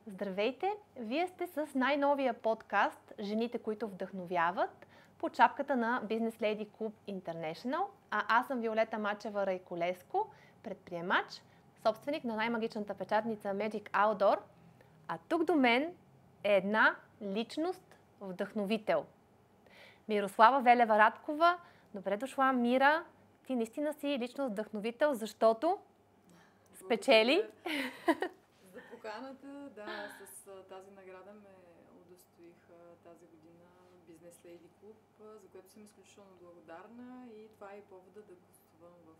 Здравейте! Вие сте с най-новия подкаст "Жените, които вдъхновяват" под шапката на Business Lady Club International, а аз съм Виолета Мачева Райколеско, предприемач, собственик на най-магичната печатница Magic Outdoor, а тук до мен е една личност вдъхновител. Мирослава Велева Радкова. Добре дошла, Мира! Ти наистина си личност вдъхновител, защото спечели. За поканата, да, с тази награда ме удостоих тази година Business Lady Club, за което съм изключително благодарна и това е повода да гостувам в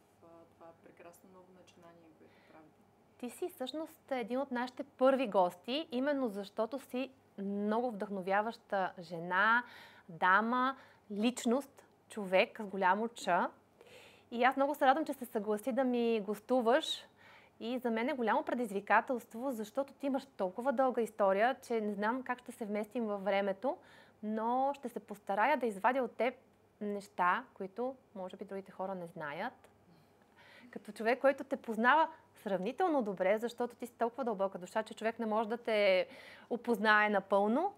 това прекрасно ново начинание, което правите. Ти си всъщност един от нашите първи гости, именно защото си много вдъхновяваща жена, дама, личност, човек с голямо Ч. И аз много се радвам, че се съгласи да ми гостуваш. И за мен е голямо предизвикателство, защото ти имаш толкова дълга история, че не знам как ще се вместим във времето, но ще се постарая да извадя от теб неща, които може би другите хора не знаят. Като човек, който те познава сравнително добре, защото ти си толкова дълбока душа, че човек не може да те опознае напълно,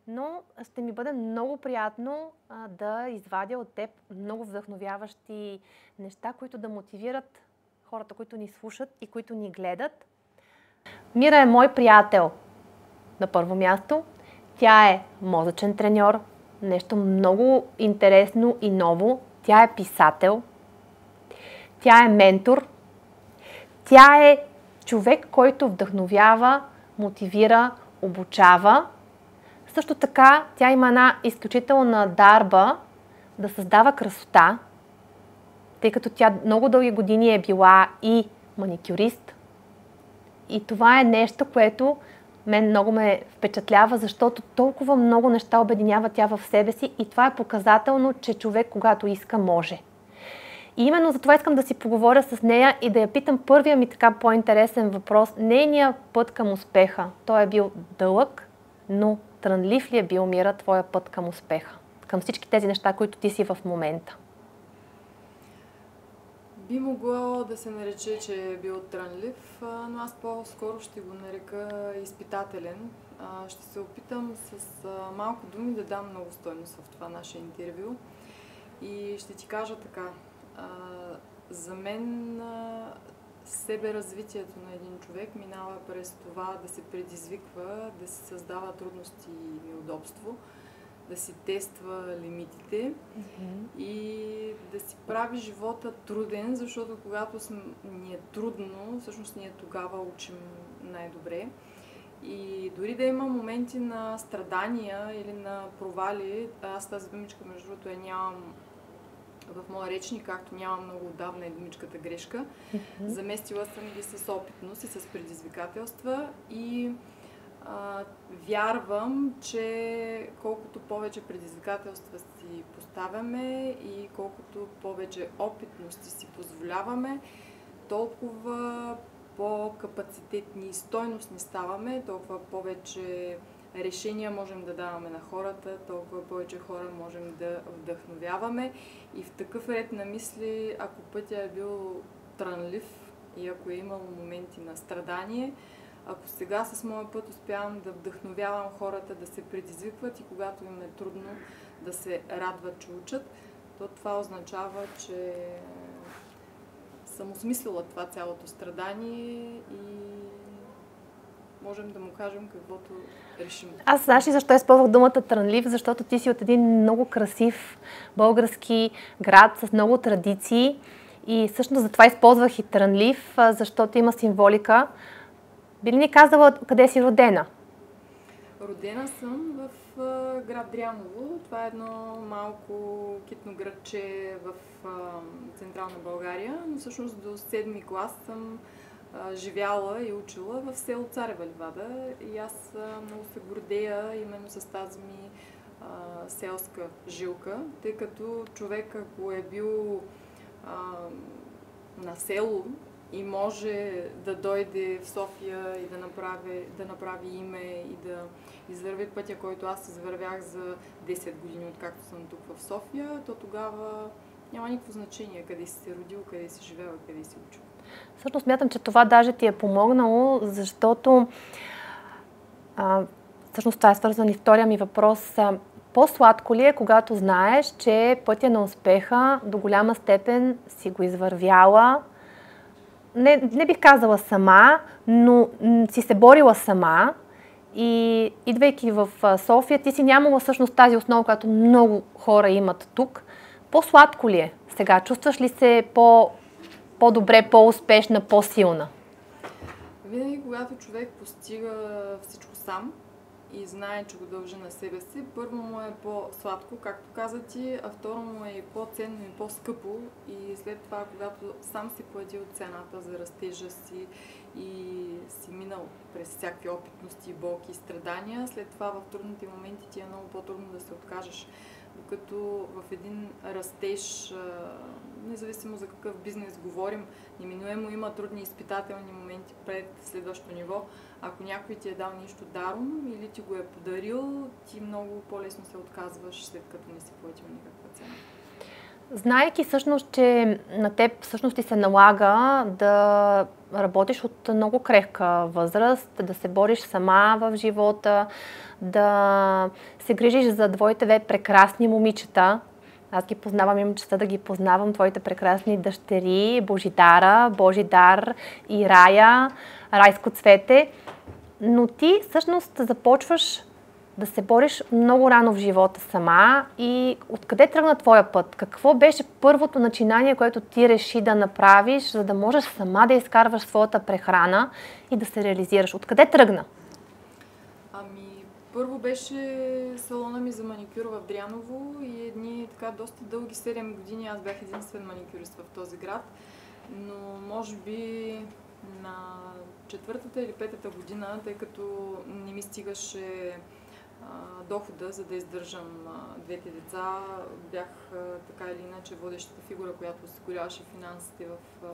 но ще ми бъде много приятно да извадя от теб много вдъхновяващи неща, които да мотивират хората, които ни слушат и които ни гледат. Мира е мой приятел на първо място. Тя е мозъчен треньор, нещо много интересно и ново. Тя е писател. Тя е ментор. Тя е човек, който вдъхновява, мотивира, обучава. Също така тя има една изключителна дарба да създава красота, тъй като тя много дълги години е била и маникюрист. И това е нещо, което мен много ме впечатлява, защото толкова много неща обединява тя в себе си и това е показателно, че човек, когато иска, може. И именно за това искам да си поговоря с нея и да я питам първия ми така по-интересен въпрос. Нейният път към успеха, той е бил дълъг, но трънлив ли е бил, Мира, твоя път към успеха? Към всички тези неща, които ти си в момента. Би могло да се нарече, че е бил трънлив, но аз по-скоро ще го нарека изпитателен. Ще се опитам с малко думи да дам много стойност в това наше интервю. И ще ти кажа така. За мен себеразвитието на един човек минава през това да се предизвиква, да се създава трудности и неудобство, да си тества лимитите и да си прави живота труден, защото когато ни е трудно, всъщност ние тогава учим най-добре. И дори да има моменти на страдания или на провали, аз тази думичка, между другото, я нямам в моя речник, както няма много отдавна е думичката грешка. Заместила съм ги с опитност и с предизвикателства и вярвам, че колкото повече предизвикателства си поставяме и колкото повече опитности си позволяваме, толкова по-капацитетни и стойностни ставаме, толкова повече решения можем да даваме на хората, толкова повече хора можем да вдъхновяваме. И в такъв ред на мисли, ако пътя е бил трънлив и ако е имало моменти на страдание, ако сега с моя път успявам да вдъхновявам хората да се предизвикват и когато им е трудно да се радват, че учат, то това означава, че съм осмислила това цялото страдание и можем да му кажем каквото решим. Аз знаеш ли защо използвах думата трънлив? Защото ти си от един много красив български град с много традиции и всъщност затова използвах и трънлив, защото има символика. Би ли ни казала къде си родена? Родена съм в град Дряново. Това е едно малко китно градче в централна България, но всъщност до 7-ми клас съм живяла и учила в село Царева ливада и аз много се гордея именно с тази ми селска жилка, тъй като човек, ако е бил на село и може да дойде в София и да направи име и да извърви пътя, който аз извървях за 10 години, откакто съм тук в София, то тогава няма никакво значение къде си се родил, къде си живел и къде си учил. Всъщност смятам, че това даже ти е помогнало, защото Всъщност това е свързано и втория ми въпрос. По-сладко ли е, когато знаеш, че пътя на успеха до голяма степен си го извървяла? Не бих казала сама, но си се борила сама и идвайки в София, ти си нямала всъщност тази основа, която много хора имат тук. По-сладко ли е сега? Чувстваш ли се по-добре, по-успешна, по-силна? Винаги, когато човек постига всичко сам и знае, че го дължи на себе си, първо му е по-сладко, както каза ти, а второ му е и по-ценно и по-скъпо и след това, когато сам си платил цената за растежа си и си минал през всякакви опитности, болки и страдания, след това в трудните моменти ти е много по-трудно да се откажеш. Докато в един растеж, независимо за какъв бизнес говорим, неминуемо има трудни изпитателни моменти пред следващото ниво. Ако някой ти е дал нещо даром или ти го е подарил, ти много по-лесно се отказваш, след като не си платил никаква цена. Знаейки всъщност, че на теб всъщност ти се налага да работиш от много крехка възраст, да се бориш сама в живота, да се грижиш за двоите две прекрасни момичета. Аз ги познавам, имам честа да ги познавам, твоите прекрасни дъщери, Божидар и Рая, райско цвете. Но ти всъщност започваш да се бориш много рано в живота сама и откъде тръгна твоя път? Какво беше първото начинание, което ти реши да направиш, за да можеш сама да изкарваш своята прехрана и да се реализираш? Откъде тръгна? Първо беше салона ми за маникюр в Дряново и едни така доста дълги 7 години аз бях единствен маникюрист в този град, но може би на 4-та или 5-та година, тъй като не ми стигаше дохода, за да издържам двете деца, бях така или иначе водещата фигура, която осигуряваше финансите в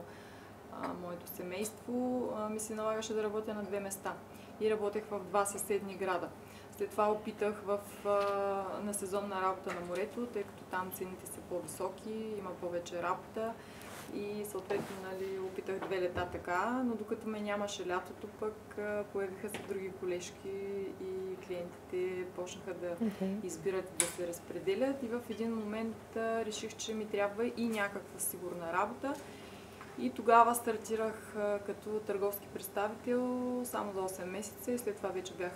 моето семейство, ми се налагаше да работя на 2 места и работех в 2 съседни града. След това опитах на сезонна работа на морето, тъй като там цените са по-високи, има повече работа и съответно опитах 2 лета така, но докато ме нямаше лятото, пък появиха се други колежки и клиентите почнаха да избират и да се разпределят и в един момент реших, че ми трябва и някаква сигурна работа. И тогава стартирах като търговски представител само за 8 месеца и след това вече бях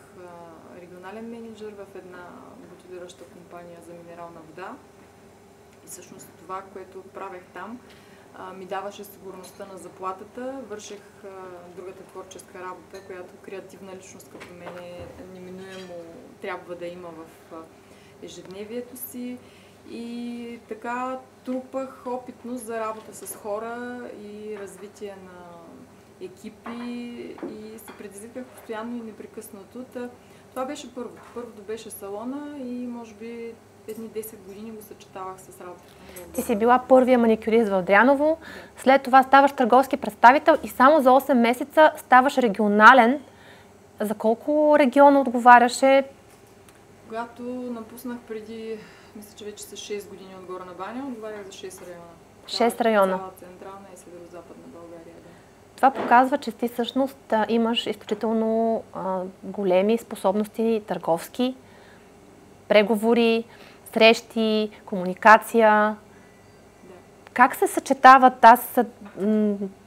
регионален менеджер в една бутилираща компания за минерална вода. И всъщност това, което правех там, ми даваше сигурността на заплатата. Върших другата творческа работа, която креативна личност като мене неминуемо трябва да има в ежедневието си. И така трупах опитност за работа с хора и развитие на екипи и се предизвиках постоянно и непрекъснато. Това беше първото. Първото беше салона и може би едни 10 години го съчетавах с работата. Ти си била първия маникюрист в Дряново, след това ставаш търговски представител и само за 8 месеца ставаш регионален. За колко региона отговаряше? Когато напуснах преди, мисля, че вече са 6 години отгоре на Баня, отговарях за 6 района. 6 района. Цяла централна и северо-западна България. Да. Това показва, че ти всъщност имаш изключително големи способности търговски, преговори, срещи, комуникация. Да. Как се съчетават? Аз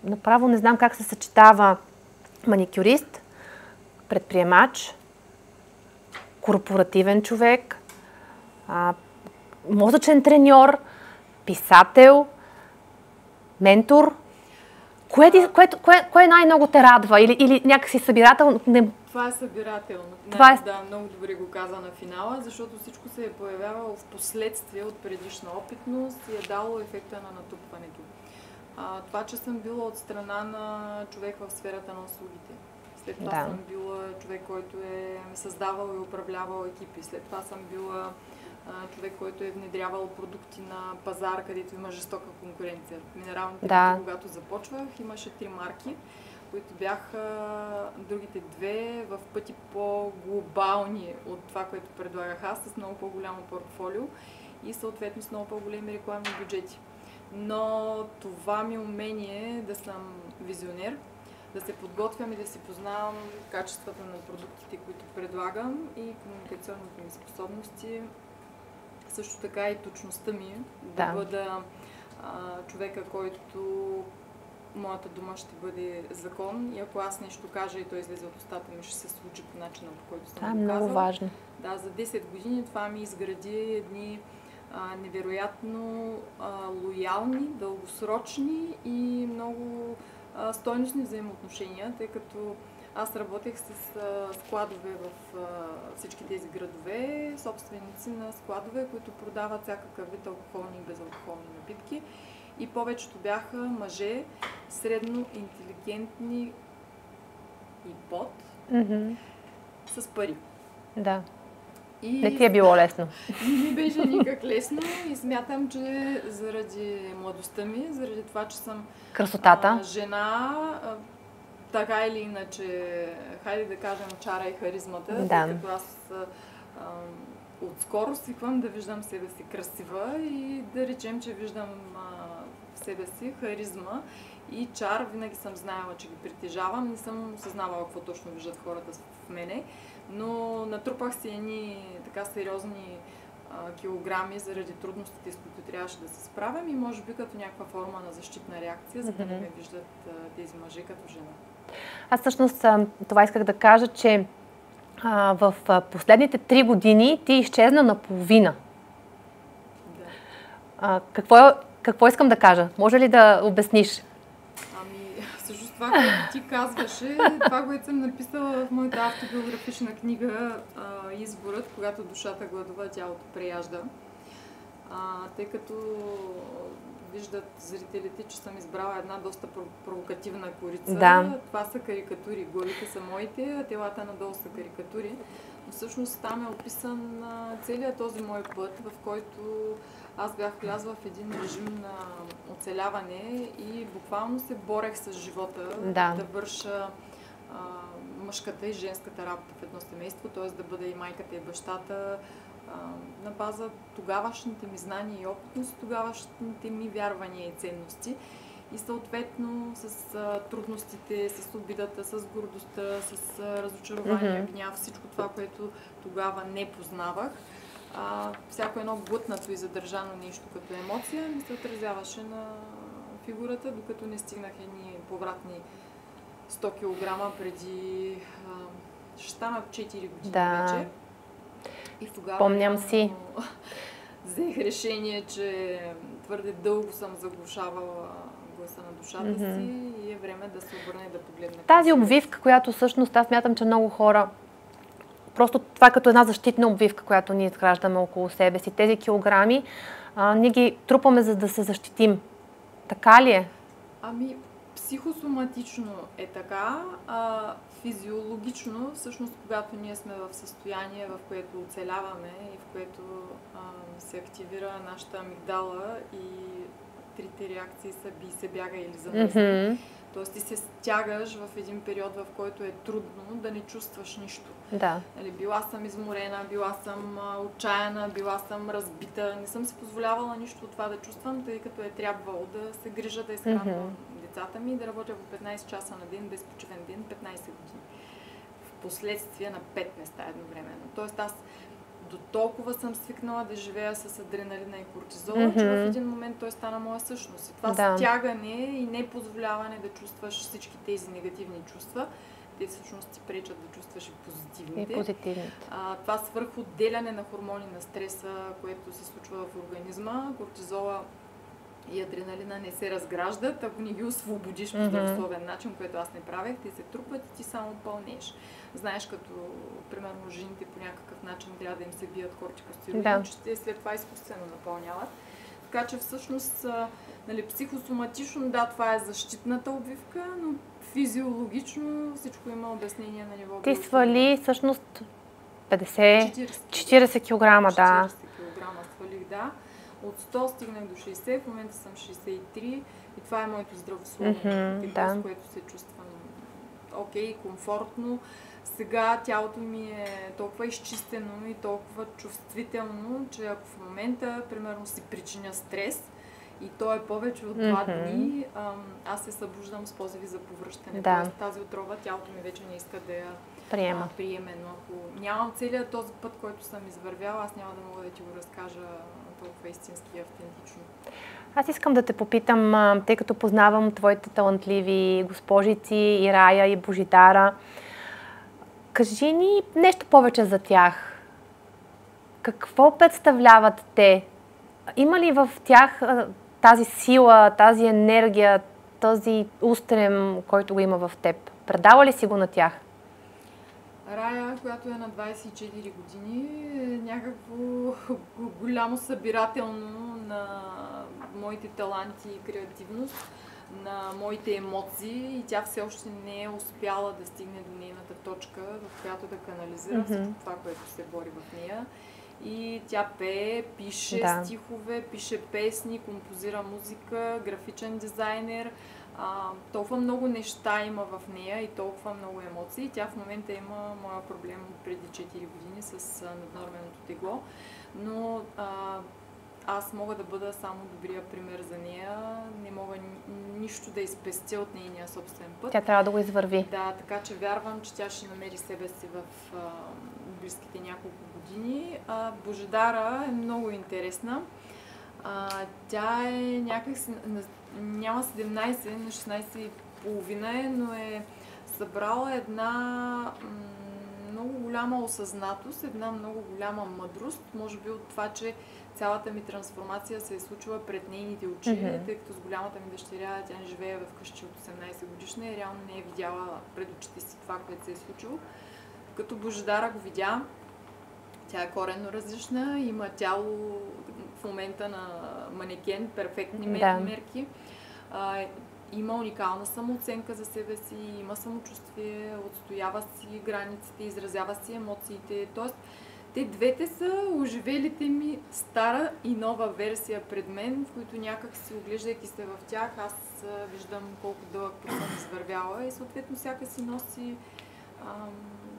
направо не знам как се съчетава маникюрист, предприемач, корпоративен човек, мозъчен треньор, писател, ментор. Кое най-много те радва? Или някакси събирател? Това е събирателно. Да, много добре го каза на финала, защото всичко се е появявало в последствие от предишна опитност и е дало ефекта на натрупването. Това, че съм била от страна на човек в сферата на услугите. След това съм била човек, който е създавал и управлявал екипи. След това съм била човек, който е внедрявал продукти на пазар, където има жестока конкуренция. Минералните води, когато започвах, имаше 3 марки, които бяха другите 2 в пъти по-глобални от това, което предлагах аз, с много по-голямо портфолио и съответно с много по-големи рекламни бюджети. Но това ми умение да съм визионер, да се подготвям и да си познавам качествата на продуктите, които предлагам и комуникационните ми способности. Също така и точността ми, да бъда човека, който моята дума ще бъде закон и ако аз нещо кажа и той излезе от устата ми, ще се случи по начина, по който съм го казала. Много важно. Да, за 10 години това ми изгради едни невероятно лоялни, дългосрочни и много стойностни взаимоотношения, тъй като аз работех с складове в всички тези градове, собственици на складове, които продават всякакъв вид алкохолни и безалкохолни напитки. И повечето бяха мъже, средно интелигентни и под, с пари. Да. Не ти е било лесно. Не ми беше никак лесно и смятам, че заради младостта ми, заради това, че съм красотата, жена, така или иначе, хайде да кажем чара и харизмата, тъй като аз отскоро свиквам да виждам себе си красива и да речем, че виждам в себе си харизма и чар. Винаги съм знаела, че ги притежавам, не съм осъзнавала какво точно виждат хората в мене, но натрупах си едни така сериозни килограми заради трудностите, с които трябваше да се справям и може би като някаква форма на защитна реакция, за да не ме виждат тези мъже като жена. Аз всъщност това исках да кажа, че в последните 3 години ти изчезна наполовина. Да. Какво искам да кажа? Може ли да обясниш? Всъщност това, което ти казваше, това, което съм написала в моята автобиографична книга Изборът, когато душата гладува, тялото преяжда. Тъй като виждат зрителите, че съм избрала една доста провокативна корица. Да. Това са карикатури. Главите са моите, а телата надолу са карикатури. Но всъщност там е описан целият този мой път, в който аз бях влязла в един режим на оцеляване и буквално се борех с живота да върша мъжката и женската работа в едно семейство, т.е. да бъда и майката и бащата на база тогавашните ми знания и опитност, тогавашните ми вярвания и ценности. И съответно с трудностите, с обидата, с гордостта, с разочарование, гняв, всичко това, което тогава не познавах. Всяко едно глътнато и задържано нещо като емоция ми се отразяваше на фигурата, докато не стигнах едни повратни 100 кг преди... ще станат 4 години вече. И тогава помням си. Взех решение, че твърде дълго съм заглушавала гласа на душата си и е време да се обърне и да погледне. Тази обвивка, която всъщност аз смятам, че много хора, просто това е като една защитна обвивка, която ние изграждаме около себе си. Тези килограми, ние ги трупаме, за да се защитим. Така ли е? Психосоматично е така, физиологично, всъщност, когато ние сме в състояние, в което оцеляваме и в което се активира нашата амигдала и трите реакции са бий, се бяга или замръзни. Тоест ти се стягаш в един период, в който е трудно да не чувстваш нищо. Да. Била съм изморена, била съм отчаяна, била съм разбита. Не съм си позволявала нищо от това да чувствам, тъй като е трябвало да се грижа, да изхранвам децата ми и да работя по 15 часа на ден, без почивен ден, 15 години. В последствие на 5 места едновременно. Тоест аз до толкова съм свикнала да живея с адреналина и кортизола, че в един момент той стана моя същност. И това стягане и непозволяване да чувстваш всички тези негативни чувства, те всъщност ти пречат да чувстваш и позитивните. Това свръхотделяне на хормони на стреса, което се случва в организма, кортизола и адреналина не се разграждат, ако не ги освободиш по здравословен начин, което аз не правех, те се трупат и ти само пълнеш. Знаеш, като примерно жените по някакъв начин трябва да им се бият кортикостероиди, че те след това изкуствено напълняват. Така че всъщност психосоматично, да, това е защитната обвивка, но физиологично всичко има обяснение на ниво. Ти свали всъщност 40 кг, да. 40 кг свалих, да. От 100 стигнах до 60, в момента съм 63 и това е моето здравословно тегло, с което се чувствам окей, комфортно. Сега тялото ми е толкова изчистено и толкова чувствително, че ако в момента, примерно, си причиня стрес и то е повече от 2 дни, аз се събуждам с позиви за повръщане. Да. Тоест тази отрова тялото ми вече не иска да я приеме. Но ако нямам целият този път, който съм извървяла, аз няма да мога да ти го разкажа толкова истински и автентично. Аз искам да те попитам, тъй като познавам твоите талантливи госпожици и Рая, и Божидара. Кажи ни нещо повече за тях. Какво представляват те? Има ли в тях тази сила, тази енергия, този устрем, който го има в теб? Предава ли си го на тях? Рая, която е на 24 години, е някакво голямо събирателно на моите таланти и креативност, на моите емоции, и тя все още не е успяла да стигне до нейната точка, в която да канализира всичко това, което се бори в нея. И тя пее, пише стихове, пише песни, композира музика, графичен дизайнер. Толкова много неща има в нея и толкова много емоции. Тя в момента има моя проблем от преди 4 години с наднорменото тегло, но аз мога да бъда само добрия пример за нея. Не мога нищо да изпестя от нейния собствен път. Тя трябва да го извърви. Да, така че вярвам, че тя ще намери себе си в близките няколко години. Божидара е много интересна. Тя е някакси, няма 17, на 16 и половина е, но е събрала една много голяма осъзнатост, една много голяма мъдрост, може би от това, че цялата ми трансформация се е случила пред нейните очи, тъй като с голямата ми дъщеря, тя не живее в къщи от 18 годишна и реално не е видяла пред очите си това, което се е случило. Като Божидара го видя, тя е коренно различна, има тяло в момента на манекен, перфектни мерки. Има уникална самооценка за себе си, има самочувствие, отстоява си границите, изразява си емоциите. Тоест, те двете са оживелите ми стара и нова версия пред мен, в които някак си, оглеждайки се в тях, аз виждам колко дълъг път съм извървяла и съответно всяка си носи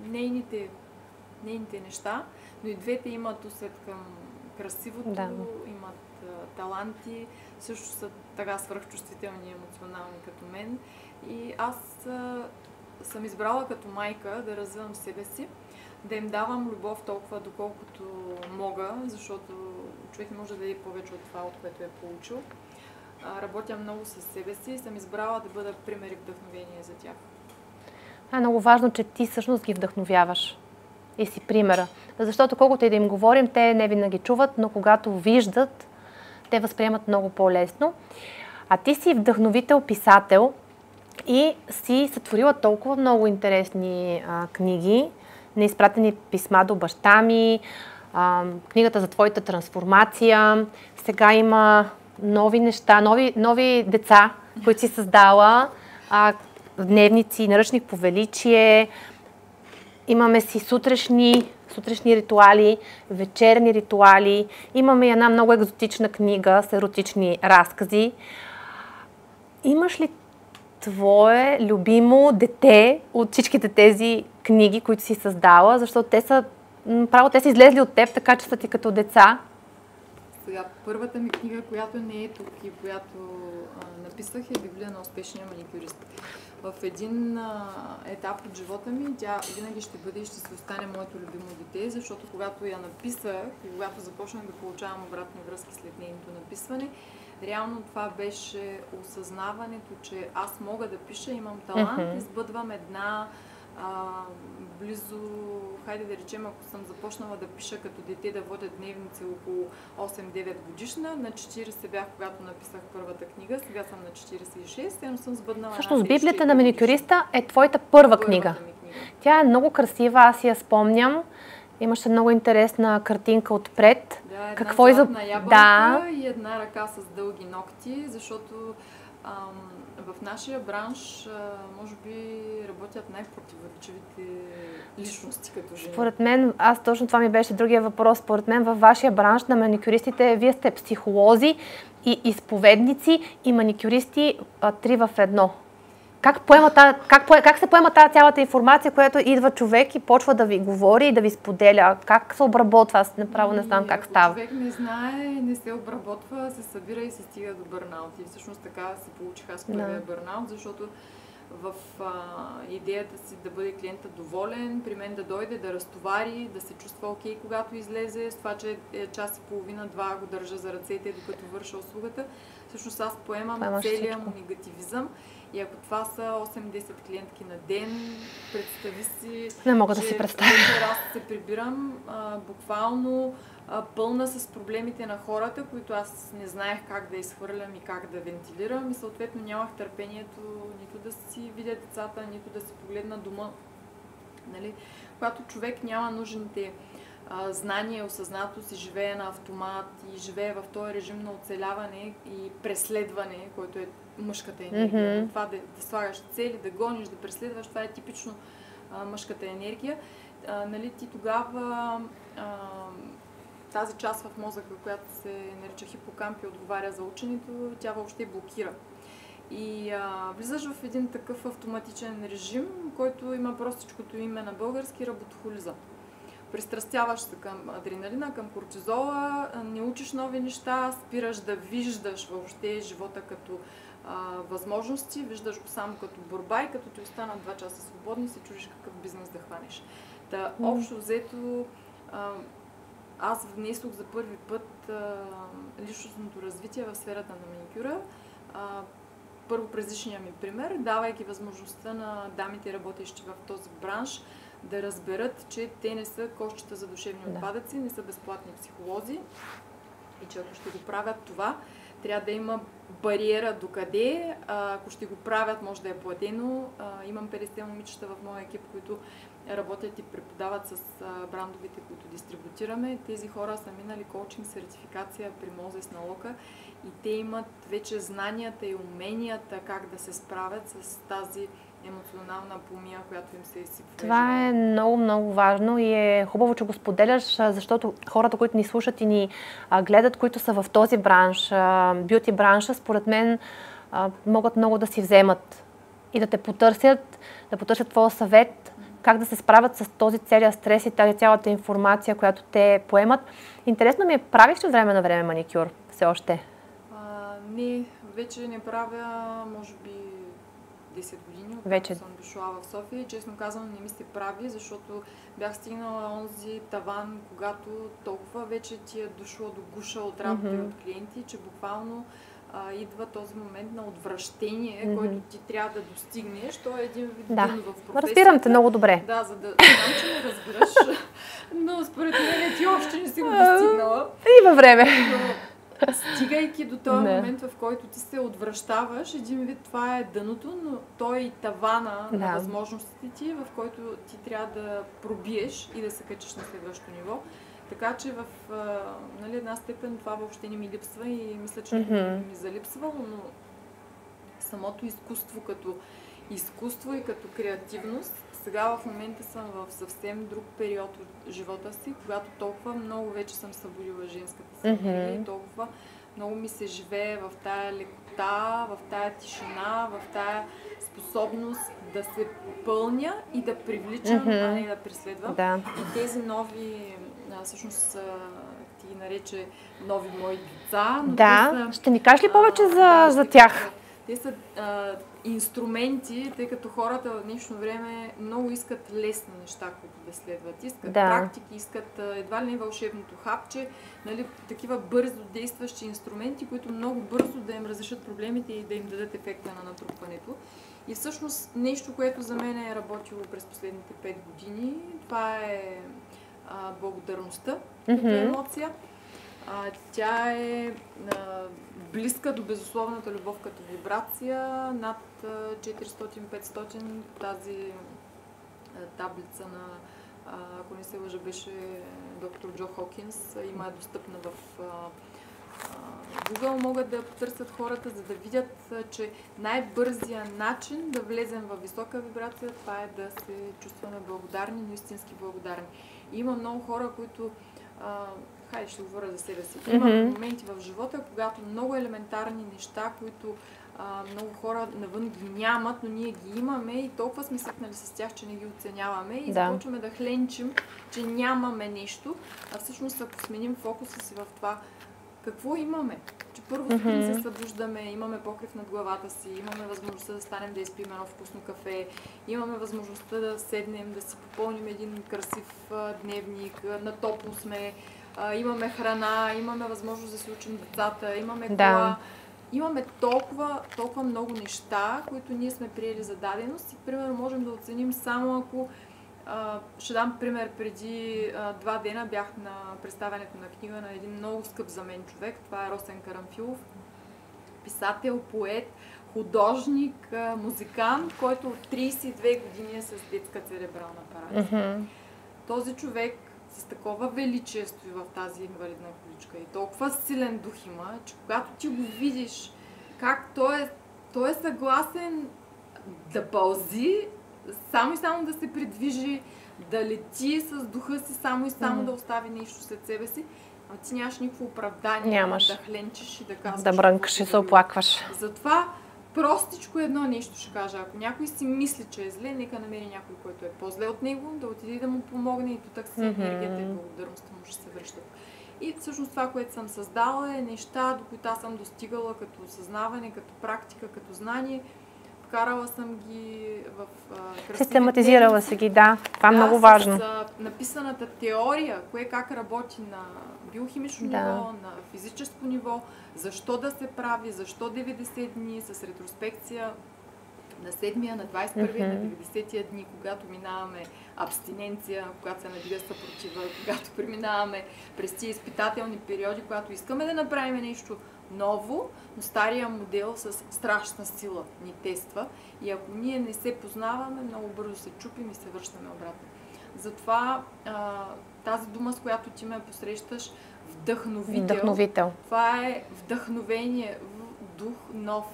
нейните неща, но и двете имат усет към красивото, имат таланти, също са така свръхчувствителни и емоционални като мен. И аз съм избрала като майка да развивам себе си, да им давам любов толкова доколкото мога, защото човек не може да даде повече от това, от което е получил. Работя много със себе си и съм избрала да бъда пример и вдъхновение за тях. е много важно, че ти всъщност ги вдъхновяваш и си примера. Защото колкото и да им говорим, те не винаги чуват, но когато виждат, те възприемат много по-лесно. А ти си вдъхновител, писател и си сътворила толкова много интересни книги, неизпратени писма до баща ми, книгата за твоята трансформация. Сега има нови неща, нови деца, които си създала, дневници, наръчник по величие. Имаме си сутрешни ритуали, вечерни ритуали. Имаме една много екзотична книга с еротични разкази. Имаш ли твое любимо дете от всичките тези книги, които си създала? Защото те са излезли от теб, така че са ти като деца. Сега, първата ми книга, която не е тук и която написах, е Библия на успешния маникюрист. В един етап от живота ми тя винаги ще бъде и ще се остане моето любимо дете, защото когато я написах и когато започнах да получавам обратни връзки след нейното написване, реално това беше осъзнаването, че аз мога да пиша, имам талант и сбъдвам една близо, хайде да речем, ако съм започнала да пиша като дете, да водя дневници около 8-9 годишна, на 40 бях, когато написах първата книга, сега съм на 46, но съм сбъднала. Всъщност Библията на маникюриста е твоята първа книга. Тя е много красива, аз я спомням. Имаше много интересна картинка отпред. Да, една златна ябълка и една ръка с дълги ногти, защото в нашия бранш, може би, работят най-противоречивите личности като жени. Според мен, точно това ми беше другия въпрос. Според мен във вашия бранш на маникюристите, вие сте психолози и изповедници и маникюристи 3 в 1. как се поема тази цялата информация, която идва човек и почва да ви говори и да ви споделя? Как се обработва? Аз направо не знам как става. Ако човек не знае, не се обработва, се събира и се стига до бърнаут. И всъщност така се получих аз първия бърнаут, защото в идеята си да бъде клиента доволен, при мен да дойде, да разтовари, да се чувства окей, когато излезе, с това, че час и половина, два го държа за ръцете, докато върша услугата. Всъщност аз поемам целия му негативизъм. И ако това са 8-10 клиентки на ден, представи си, не мога да си представя. Аз се прибирам буквално пълна с проблемите на хората, които аз не знаех как да изхвърлям и как да вентилирам и съответно нямах търпението нито да си видя децата, нито да си погледна дома. Нали? Когато човек няма нужните знания и осъзнатост и живее на автомат и живее в този режим на оцеляване и преследване, който е мъжката енергия. Това да слагаш цели, да гониш, да преследваш, това е типично мъжката енергия. Нали, ти тогава тази част в мозъка, която се нарича хипокамп и отговаря за ученето, тя въобще блокира. И влизаш в един такъв автоматичен режим, който има простичкото име на български работохолизъм. Пристрастяваш се към адреналина, към кортизола, не учиш нови неща, спираш да виждаш въобще живота като възможности, виждаш го само като борба и като ти останат 2 часа свободни, се чудиш какъв бизнес да хванеш. Та, общо взето, аз внесох за първи път личностното развитие в сферата на маникюра. Първо през личния ми пример, давайки възможността на дамите, работещи в този бранш, да разберат, че те не са кошчета за душевни отпадъци, не са безплатни психолози и че ако ще го правят това, трябва да има бариера докъде. Ако ще го правят, може да е платено. Имам 50 момичета в моя екип, които работят и преподават с брандовете, които дистрибутираме. Тези хора са минали коучинг, сертификация при Мозес на Лока и те имат вече знанията и уменията как да се справят с тази емоционална помия, която им се изсипва. Това е много, много важно и е хубаво, че го споделяш, защото хората, които ни слушат и ни гледат, които са в този бранш, бюти бранша, според мен могат много да си вземат и да те потърсят, твоя съвет, как да се справят с този целия стрес и тази цялата информация, която те поемат. Интересно ми е, правиш ли време на време маникюр все още? Не, вече не правя, може би 10 години, вече съм дошла в София и честно казвам не ми се прави, защото бях стигнала онзи таван, когато толкова вече ти е дошло до гуша от работа и от клиенти, че буквално идва този момент на отвращение, който ти трябва да достигнеш. То е един вид дъно в професията. Разбирам те много добре. Да, за да знам, че ме разбираш, но според мен ти още не си го достигнала. И във време. Стигайки до този момент, в който ти се отвръщаваш, един вид това е дъното, но той е и тавана на възможностите ти, в който ти трябва да пробиеш и да се качиш на следващото ниво. Така че в една степен това въобще не ми липсва и мисля, че ми залипсвало, но самото изкуство като изкуство и като креативност, сега в момента съм в съвсем друг период от живота си, когато толкова много вече съм събудила женската си енергия, толкова много ми се живее в тая лекота, в тая тишина, в тая способност да се пълня и да привличам, а не да преследвам. Да. И тези нови, всъщност ти ги нарече нови мои деца. Но да, ще ни кажеш ли повече за тях? Те са инструменти, тъй като хората в днешно време много искат лесни неща, които да следват. Искат практики, искат едва ли не вълшебното хапче, нали, такива бързо действащи инструменти, които много бързо да им разрешат проблемите и да им дадат ефекта на натрупването. И всъщност нещо, което за мен е работило през последните 5 години, това е благодарността като емоция. Тя е близка до безусловната любов като вибрация, над 400-500, тази таблица на, ако не се лъжа, беше доктор Джо Хокинс, има достъпна в Google, могат да потърсят хората, за да видят, че най-бързият начин да влезем в висока вибрация, това е да се чувстваме благодарни, но истински благодарни. И има много хора, които хайде ще говоря за себе си. Има моменти в живота, когато много елементарни неща, които много хора навън ги нямат, но ние ги имаме и толкова сме свикнали с тях, че не ги оценяваме и започваме да хленчим, че нямаме нещо, а всъщност ако сменим фокуса си в това какво имаме, че първо сутрин се събуждаме, имаме покрив над главата си, имаме възможността да станем да изпием едно вкусно кафе, имаме възможността да седнем, да си попълним един красив дневник, на топло сме, имаме храна, имаме възможност да си учим децата, имаме кола. Имаме толкова много неща, които ние сме приели за даденост и, примерно, можем да оценим само ако... ще дам пример. Преди 2 дена бях на представянето на книга на един много скъп за мен човек. Това е Росен Карамфилов. Писател, поет, художник, музикант, който от 32 години е с детска церебрална парализа. Този човек с такова величие стои в тази инвалидна количка и толкова силен дух има, че когато ти го видиш как той е съгласен да пълзи, само и само да се придвижи, да лети с духа си, само и само да остави нещо след себе си, а ти нямаш никакво оправдание да хленчиш и да казваш. Да брънкаш и се оплакваш. Затова простичко едно нещо ще кажа. Ако някой си мисли, че е зле, нека намери някой, който е по-зле от него, да отиде да му помогне и тутък си енергията и благодарността му ще се връщат. И всъщност това, което съм създала, е неща, до които аз съм достигала като осъзнаване, като практика, като знание. Вкарала съм ги в красиви систематизирала си ги, да. Това е много важно. С написаната теория, кое как работи на биохимично ниво, на физическо ниво, защо да се прави, защо 90 дни с ретроспекция на 7-я, на 21-я, на 90-я дни, когато минаваме абстиненция, когато се надига съпротива, когато преминаваме през тези изпитателни периоди, когато искаме да направим нещо ново, но стария модел с страшна сила ни тества и ако ние не се познаваме, много бързо се чупим и се връщаме обратно. Затова тази дума, с която ти ме посрещаш, вдъхновител. Това е вдъхновение в дух нов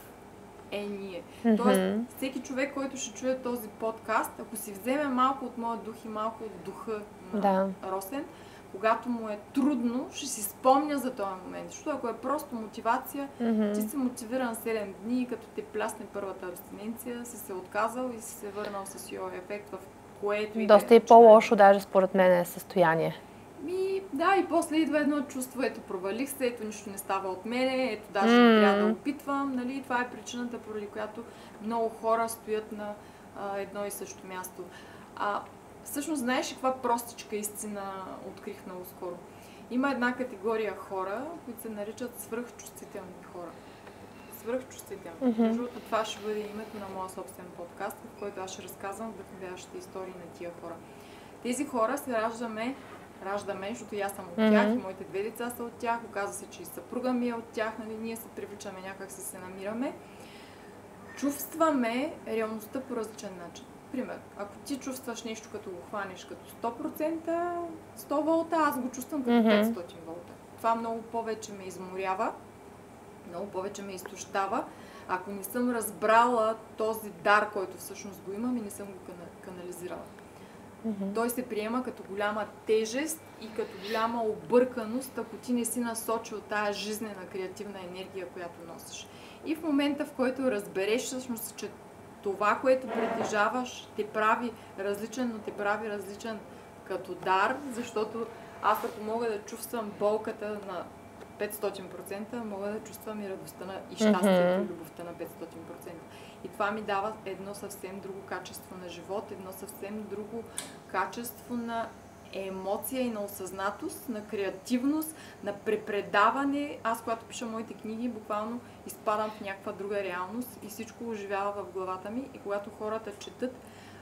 е ние. Тоест, всеки човек, който ще чуе този подкаст, ако си вземе малко от моя дух и малко от духа на Росен, когато му е трудно, ще си спомня за този момент. Защото ако е просто мотивация, ти си мотивиран 7 дни, като те плясне първата абстиненция, си се отказал и си се върнал с йо ефект, в което и доста и по-лошо даже според мен е състояние. Да, и после идва едно чувство, ето провалих се, ето нищо не става от мене, ето даже не трябва да опитвам, нали? Това е причината, поради която много хора стоят на едно и също място. Всъщност, знаеш ли каква простичка истина открих много скоро? Има една категория хора, които се наричат свръхчувствителни хора. Свръхчувствителни. Между другото, това ще бъде името на моя собствен подкаст, в който аз ще разказвам вдъхновяващите истории на тия хора. Тези хора се раждаме, защото и аз съм от тях, и моите 2 деца са от тях, оказва се, че и съпруга ми е от тях, нали, ние се привличаме, някак се намираме. Чувстваме реалността по различен начин. Пример, ако ти чувстваш нещо, като го хванеш като 100%, 100 волта, аз го чувствам като 500 волта. Това много повече ме изморява, много повече ме изтощава. Ако не съм разбрала този дар, който всъщност го имам и не съм го канализирала. Той се приема като голяма тежест и като голяма обърканост, ако ти не си насочил тая жизнена, креативна енергия, която носиш. И в момента, в който разбереш всъщност, че това, което притежаваш, те прави различен, но те прави различен като дар, защото аз ако мога да чувствам болката на 500%, мога да чувствам и радостта и щастието и любовта на 500%. И това ми дава едно съвсем друго качество на живот, едно съвсем друго качество на емоция и на осъзнатост, на креативност, на препредаване. Аз, когато пиша моите книги, буквално изпадам в някаква друга реалност и всичко оживява в главата ми. И когато хората четат,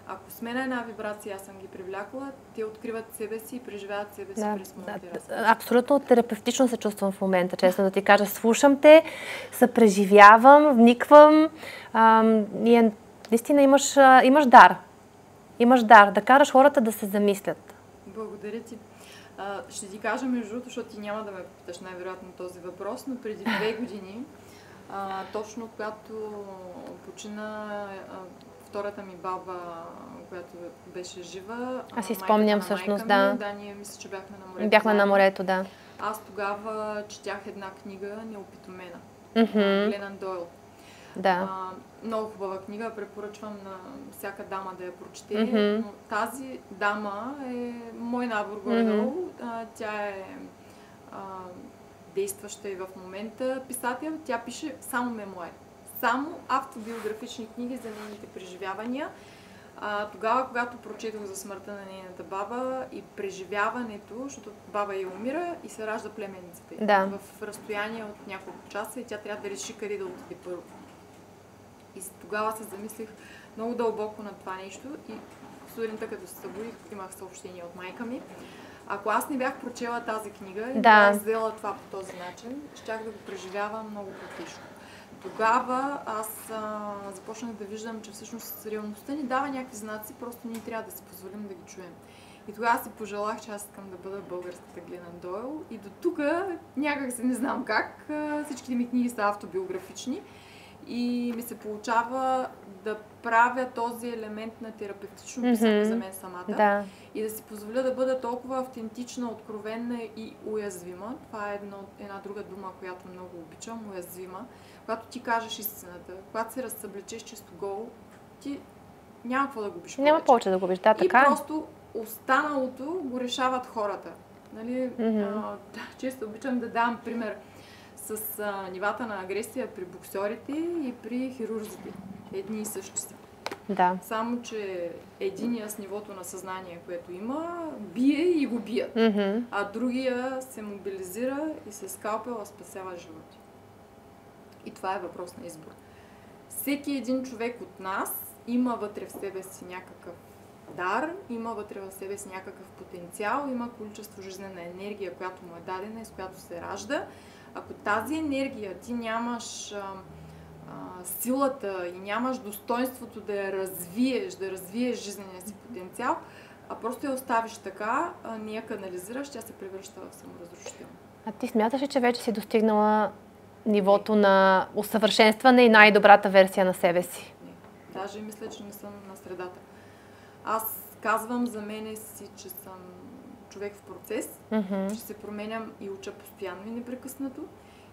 ако сме на една вибрация, аз съм ги привлякла, те откриват себе си и преживяват себе си през моите разкази. Абсолютно терапевтично се чувствам в момента, честно да ти кажа. Слушам те, съпреживявам, вниквам. Наистина имаш дар. Имаш дар да караш хората да се замислят. Благодаря ти. Ще ти кажа между другото, защото ти няма да ме питаш най-вероятно този въпрос, но преди 2 години, точно когато почина втората ми баба, която беше жива. Аз си спомням всъщност, да. Да, ние мисля, че бяхме на морето. Бяхме на морето, да. Аз тогава четях една книга, Неопитомена. Гленън Дойл. Да. Много хубава книга, препоръчвам на всяка дама да я прочете, Mm-hmm. но тази дама е мой набор горе-долу. Тя е действаща и в момента писател. Тя пише само мемуари, само автобиографични книги за нейните преживявания. Тогава, когато прочетох за смъртта на нейната баба и преживяването, защото баба я умира и се ражда племенницата й в разстояние от няколко часа и тя трябва да реши къде да отиде първо. И тогава се замислих много дълбоко на това нещо и сутринта, като се събудих, имах съобщение от майка ми. Ако аз не бях прочела тази книга и бях взела това по този начин, щях да го преживявам много по-тежко. Тогава аз започнах да виждам, че всъщност реалността ни дава някакви знаци, просто ние трябва да си позволим да ги чуем. И тогава си пожелах, че аз искам да бъда българската Гленън Дойл. И до тук някак се не знам как, всичките ми книги са автобиографични. И ми се получава да правя този елемент на терапевтично писане за мен самата. И да си позволя да бъда толкова автентична, откровенна и уязвима. Това е една друга дума, която много обичам, уязвима. Когато ти кажеш истината, когато се разсъблечеш чисто голо, ти няма какво да губиш повече. Няма повече да губиш, да, така. И просто останалото го решават хората. Нали? Често обичам да давам пример с нивата на агресия при боксерите и при хирурзите. Едни и същи са. Да. Само, че единия с нивото на съзнание, което има, бие и го бият. А другия се мобилизира и се скалпела спасява животи. И това е въпрос на избор. Всеки един човек от нас има вътре в себе си някакъв дар, има вътре в себе си някакъв потенциал, има количество жизнена енергия, която му е дадена и с която се ражда. Ако тази енергия ти нямаш силата и нямаш достоинството да я развиеш, да развиеш жизнения си потенциал, а просто я оставиш така, не я канализираш, тя се превръща в саморазрушително. А ти смяташ ли, че вече си достигнала нивото на усъвършенстване и най-добрата версия на себе си? Не. Даже мисля, че не съм на средата. Аз казвам за мене си, че съм човек в процес, че се променям и уча постоянно и непрекъснато.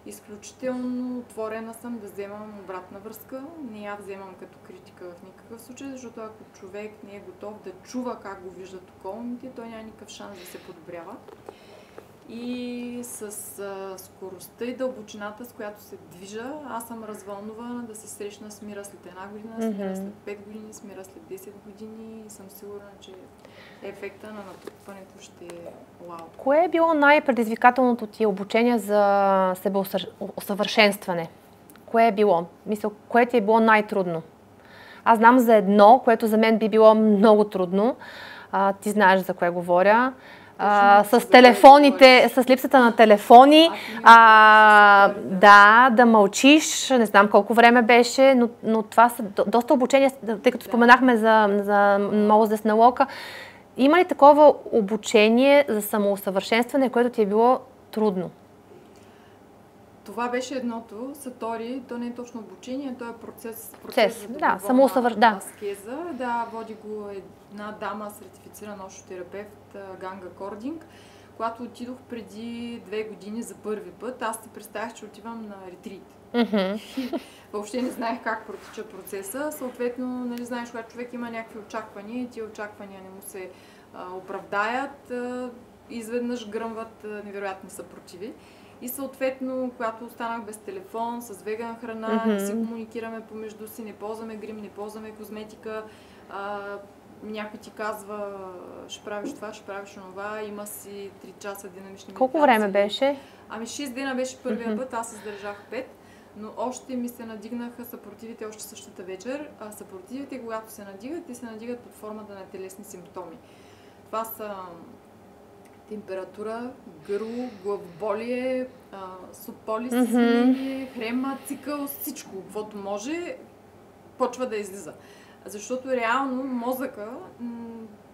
Изключително отворена съм да вземам обратна връзка. Не я вземам като критика в никакъв случай, защото ако човек не е готов да чува как го виждат околните, той няма никакъв шанс да се подобрява. И с скоростта и дълбочината, с която се движа, аз съм развълнувана да се срещна с мира след една година, с мира след 5 години, с мира след 10 години и съм сигурна, че ефекта на натрупването ще е вау. Кое е било най-предизвикателното ти обучение за себеусъвършенстване? Кое е било? Мисля, кое ти е било най-трудно? Аз знам за едно, което за мен би било много трудно. Ти знаеш за кое говоря. С телефоните, с липсата на телефони, да мълчиш, не знам колко време беше, но това са доста обучения, тъй като споменахме за мозъчна наука. Има ли такова обучение за самоусъвършенстване, което ти е било трудно? Това беше едното. Сатори, то не е точно обучение, то е процес да, самоусъвършенстване. Аскеза. Да, води го една дама, сертифициран ошотерапевт, Ганга Кординг, когато отидох преди 2 години за първи път. Аз си представях, че отивам на ретрит. Въобще не знаех как протича процеса. Съответно, нали, знаеш, когато човек има някакви очаквания и тия очаквания не му се оправдаят, изведнъж гръмват невероятни съпротиви. И съответно, когато останах без телефон, с веган храна, не си комуникираме помежду си, не ползваме грим, не ползваме козметика, някой ти казва, ще правиш това, ще правиш това, има си 3 часа динамични медитации. Колко време беше? 6 дена беше първия път, аз издържах 5, но още ми се надигнаха съпротивите още същата вечер. Съпротивите, когато се надигат, те се надигат под формата на телесни симптоми. Това са температура, гърло, главоболие, суполиси, хрема, цикъл, всичко, каквото може, почва да излиза. Защото реално мозъка,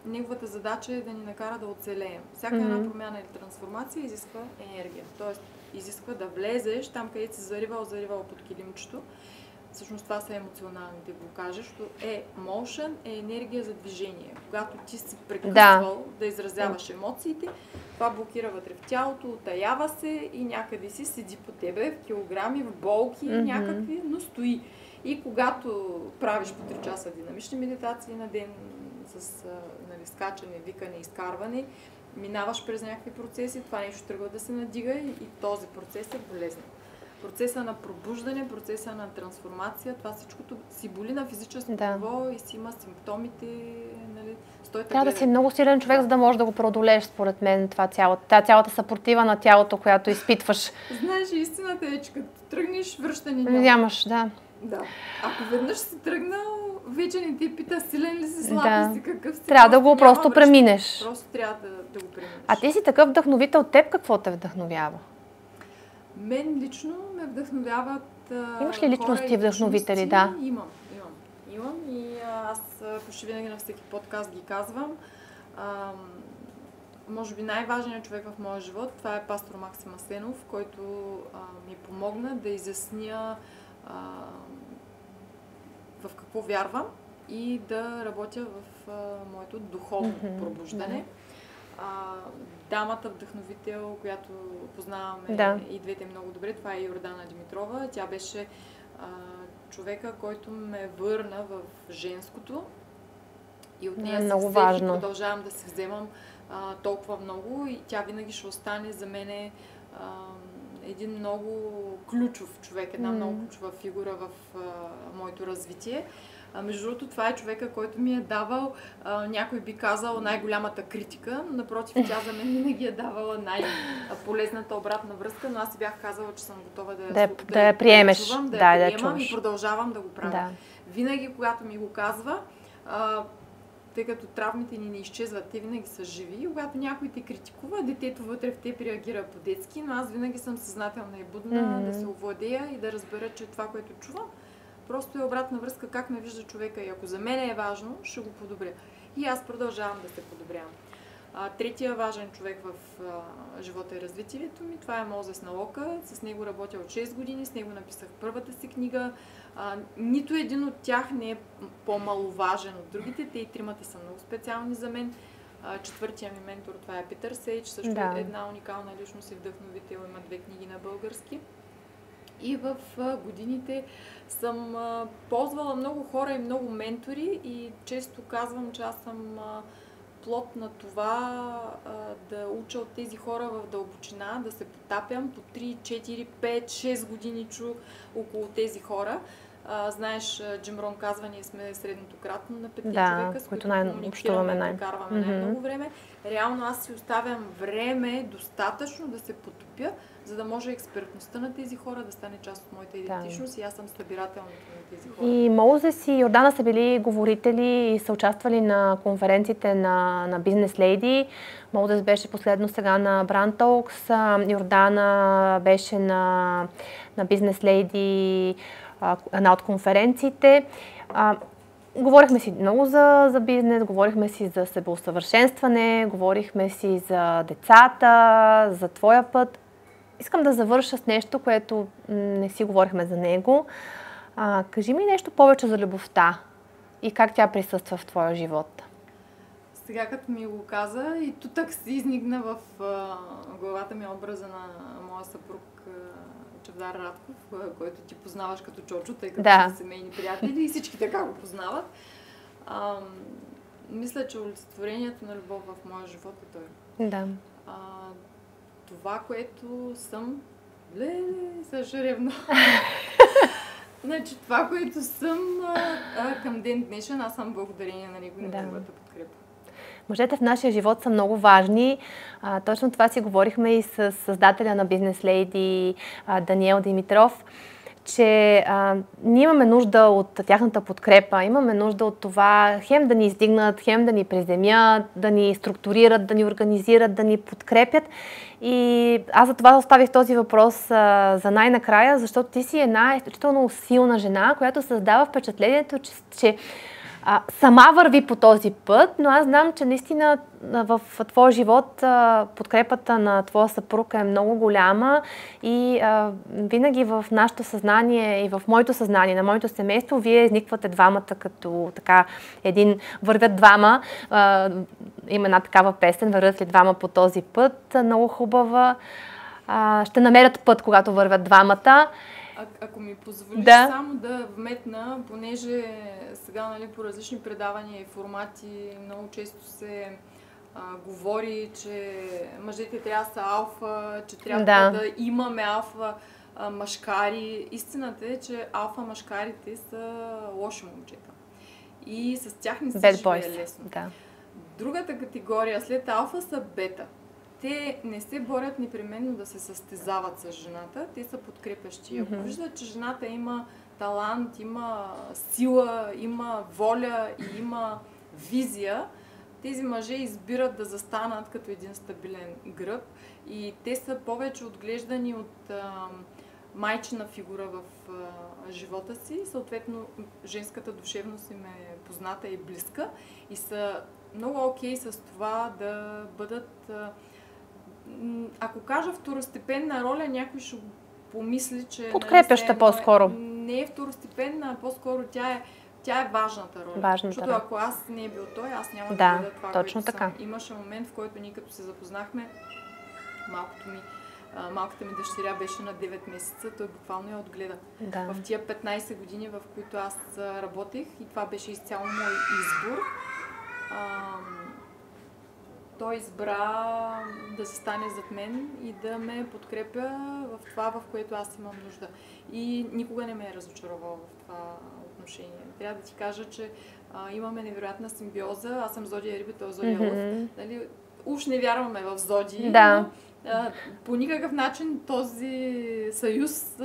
неговата задача е да ни накара да оцелеем. Всяка една промяна или трансформация изисква енергия. Тоест, изисква да влезеш там, където си заривал под килимчето. Всъщност това са емоционалните блокажи, защото motion е енергия за движение. Когато ти си прекъсвал да изразяваш емоциите, това блокира вътре в тялото, утаява се и някъде си седи по тебе в килограми, в болки някакви, но стои. И когато правиш по 3 часа динамични медитации на ден с скачане, викане, изкарване, минаваш през някакви процеси, това нещо тръгва да се надига и този процес е болезнен. Процеса на пробуждане, процеса на трансформация, това всичкото си боли на физическо ниво и си има симптомите, нали, трябва да си много силен човек, за да можеш да го преодолееш, според мен, цялата съпротива на тялото, която изпитваш. Знаеш, истината е, че като тръгнеш, връщане нямаш. Да. Ако веднъж си тръгнал, вече не ти пита силен ли си, слаб ли си, какъв си. Трябва да го просто преминеш. Просто трябва да го преминеш. А ти си такъв вдъхновител, теб какво те вдъхновява? Мен лично ме вдъхновяват имаш ли личности вдъхновители? Да. Имам и аз почти винаги на всеки подкаст ги казвам. Може би най-важният човек в моя живот, това е пастор Максим Асенов, който ми помогна да изясня в какво вярвам и да работя в моето духовно пробуждане. Дамата вдъхновител, която познаваме и двете много добре, това е Йордана Димитрова. Тя беше човека, който ме върна в женското и от нея се взех и продължавам да се вземам толкова много и тя винаги ще остане за мене един много ключов човек, една много ключова фигура в моето развитие. Между другото, това е човека, който ми е давал, някой би казал, най-голямата критика, но напротив, тя за мен винаги е давала най-полезната обратна връзка, но аз си бях казала, че съм готова да я приемеш, да я приемам и продължавам да го правя. Да. Винаги, когато ми го казва, тъй като травмите ни не изчезват, те винаги са живи и когато някой те критикува, детето вътре в теб реагира по-детски, но аз винаги съм съзнателна и будна да се овладея и да разбера, че това, което чувам, просто е обратна връзка как ме вижда човека и ако за мен е важно, ще го подобря. И аз продължавам да се подобрявам. Третия важен човек в живота и развитието ми, това е Мозес Налока. С него работя от 6 години, с него написах първата си книга. Нито един от тях не е по-маловажен от другите. Те и тримата са много специални за мен. Четвъртия ми ментор, това е Питър Сейдж, също е една уникална личност и вдъхновител, има 2 книги на български. И в годините съм ползвала много хора и много ментори и често казвам, че аз съм плод на това да уча от тези хора в дълбочина, да се потапям по 3, 4, 5, 6 години около тези хора. Знаеш, Джим Рон казва, ние сме средното кратно на 5 човека, с които комуникираме, прекарваме най-много време. Реално аз си оставям време достатъчно да се потопя, за да може експертността на тези хора да стане част от моята идентичност и аз съм събирателната на тези хора. И Мозес и Йордана са били говорители и са участвали на конференциите на Business Lady. Мозес беше последно сега на Brand Talks, Йордана беше на Business Lady, една от конференциите. Говорихме си много за бизнес, говорихме си за себеусъвършенстване, говорихме си за децата, за твоя път. Искам да завърша с нещо, което не си говорихме за него. Кажи ми нещо повече за любовта и как тя присъства в твоя живот. Сега като ми го каза и тутък си изникна в главата ми образа на моя съпруг Чавдар Радков, който ти познаваш като Чочо, тъй като са семейни приятели и всички така го познават. Мисля, че олицетворението на любов в моя живот е той. Да. Това, което съм... Също ревно. Значи, това, което съм към ден днешен, аз съм благодарение на него и на неговата подкрепа. Мъжете в нашия живот са много важни. Точно това си говорихме и с създателя на Business Lady Даниел Димитров, че ние имаме нужда от тяхната подкрепа, имаме нужда от това хем да ни издигнат, хем да ни приземят, да ни структурират, да ни организират, да ни подкрепят. И аз за това оставих този въпрос за най-накрая, защото ти си една изключително силна жена, която създава впечатлението, че сама върви по този път, но аз знам, че наистина в твоя живот подкрепата на твоя съпруг е много голяма и винаги в нашето съзнание и в моето съзнание, на моето семейство, вие изниквате двамата като така вървят двама. Има една такава песен, вървят ли двама по този път, много хубава. Ще намерят път, когато вървят двамата. Ако ми позволиш Да. само да вметна, понеже сега, нали, по различни предавания и формати много често се говори, че мъжете трябва да са алфа, че трябва да имаме алфа мъжкари. Истината е, че алфа мъжкарите са лоши момчета. И с тях не се живее лесно. Да. Другата категория след алфа са бета. Те не се борят непременно да се състезават с жената, те са подкрепящи. Ако виждат, че жената има талант, има сила, има воля и има визия, тези мъже избират да застанат като един стабилен гръб и те са повече отглеждани от майчина фигура в живота си. Съответно, женската душевност им е позната и близка и са много окей с това да бъдат, ако кажа второстепенна роля, някой ще помисли, че... Подкрепяща по-скоро. Не е второстепенна, а по-скоро тя е важната роля. Защото ако аз не е бил той, аз няма да бъда това, точно което така. съм. Имаше момент, в който ние като се запознахме, малката ми дъщеря беше на 9 месеца, той буквално я отгледа. Да. В тия 15 години, в които аз работех, и това беше изцяло мой избор, той избра да се стане зад мен и да ме подкрепя в това, в което аз имам нужда. И никога не ме е разочаровал в това отношение. Трябва да ти кажа, че имаме невероятна симбиоза. Аз съм зодия Риби, той е зодия Лъв. Нали, уж не вярваме в зодии, но по никакъв начин този съюз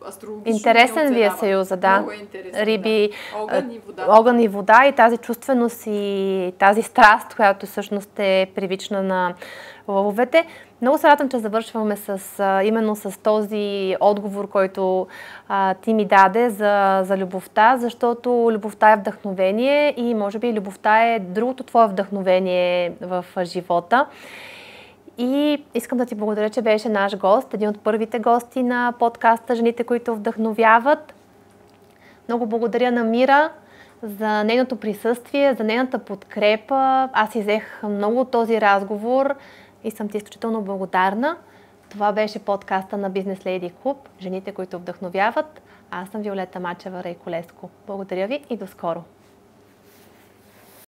астрологично интересен ви е съюза, да. Много е интересен, Риби, огън и вода. Огън и вода и тази чувственост и тази страст, която всъщност е привична на лъвовете. Много се радвам, че завършваме именно с този отговор, който ти ми даде за любовта, защото любовта е вдъхновение и може би любовта е другото твое вдъхновение в живота. И искам да ти благодаря, че беше наш гост, един от първите гости на подкаста "Жените, които вдъхновяват". Много благодаря на Мира за нейното присъствие, за нейната подкрепа. Аз изех много от този разговор и съм ти изключително благодарна. Това беше подкаста на Business Lady Club "Жените, които вдъхновяват". Аз съм Виолета Мачева Рейколеско. Благодаря ви и до скоро!